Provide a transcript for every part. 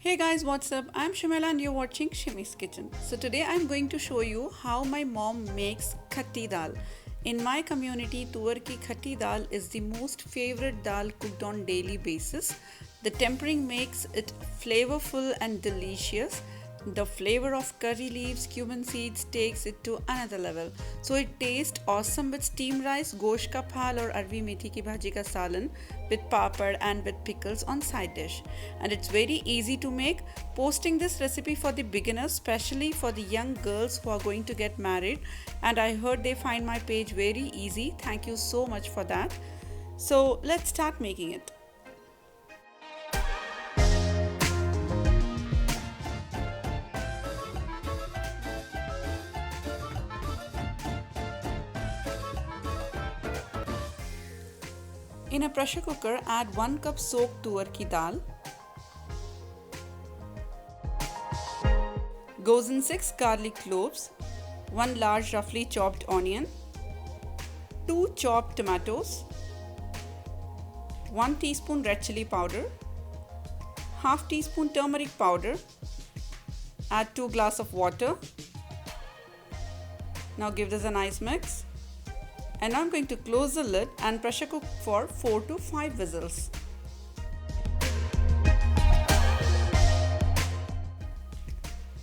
Hey guys, what's up? I'm Shimela and you're watching Shimi's Kitchen. So today I'm going to show you how my mom makes Khatti Daal. In my community, tuvar ki Khatti Daal is the most favorite dal cooked on daily basis. The tempering makes it flavorful and delicious. The flavor of curry leaves, cumin seeds takes it to another level. So it tastes awesome with steamed rice, Ghosh ka phal or arvi methi ki bhaji ka salan with papad and with pickles on side dish. And it's very easy to make. Posting this recipe for the beginners, especially for the young girls who are going to get married. And I heard they find my page very easy. Thank you so much for that. So let's start making it. In a pressure cooker, add 1 cup soaked tuvar ki dal. Goes in 6 garlic cloves, 1 large roughly chopped onion, 2 chopped tomatoes, 1 teaspoon red chili powder, half teaspoon turmeric powder, add 2 glasses of water. Now give this a nice mix. And now I'm going to close the lid and pressure cook for 4 to 5 whistles.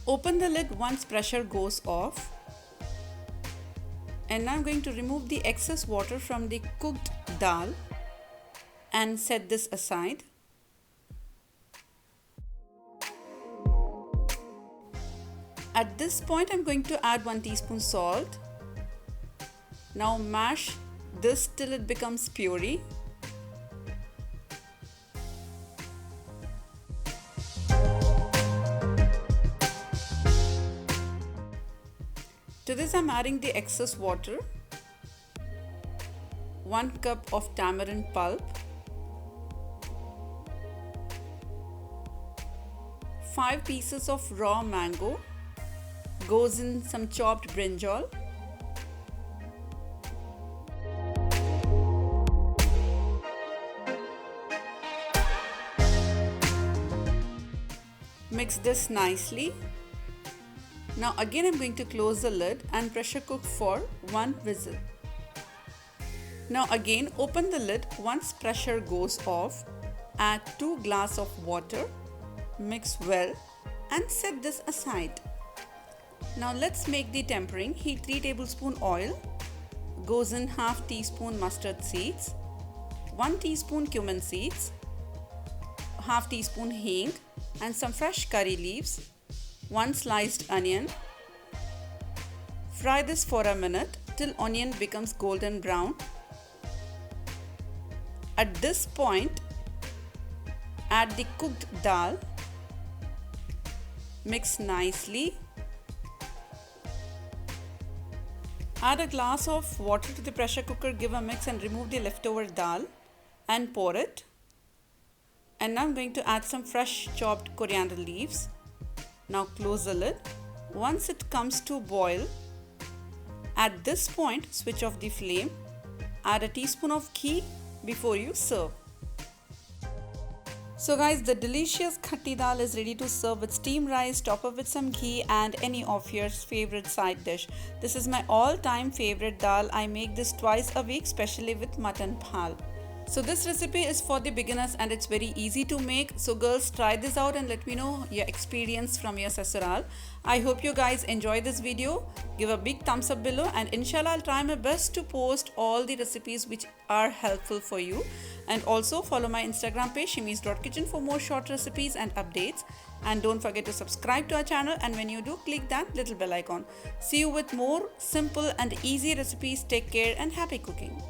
Open the lid once pressure goes off. And now I'm going to remove the excess water from the cooked dal and set this aside. At this point, I'm going to add 1 teaspoon salt. Now mash this till it becomes puree. To this I'm adding the excess water, 1 cup of tamarind pulp, 5 pieces of raw mango, goes in some chopped brinjal, mix this nicely. Now again I'm going to close the lid and pressure cook for 1 whistle. Now again open the lid once pressure goes off, add 2 glasses of water, mix well and set this aside. Now let's make the tempering. Heat 3 tablespoon oil, goes in half teaspoon mustard seeds, 1 teaspoon cumin seeds, half teaspoon hing and some fresh curry leaves, 1 sliced onion. Fry this for a minute till onion becomes golden brown. At this point, add the cooked dal, mix nicely. Add a glass of water to the pressure cooker, give a mix and remove the leftover dal and pour it. And now I'm going to add some fresh chopped coriander leaves. Now close the lid. Once it comes to boil, at this point switch off the flame. Add a teaspoon of ghee before you serve. So guys, the delicious Khatti Daal is ready to serve with steamed rice, top up with some ghee and any of your favorite side dish. This is my all-time favorite dal. I make this twice a week, especially with mutton phal. So this recipe is for the beginners and it's very easy to make. So girls, try this out and let me know your experience from your sasural. I hope you guys enjoy this video. Give a big thumbs up below and inshallah I'll try my best to post all the recipes which are helpful for you. And also follow my Instagram page shimis.kitchen for more short recipes and updates. And don't forget to subscribe to our channel, and when you do, click that little bell icon. See you with more simple and easy recipes. Take care and happy cooking.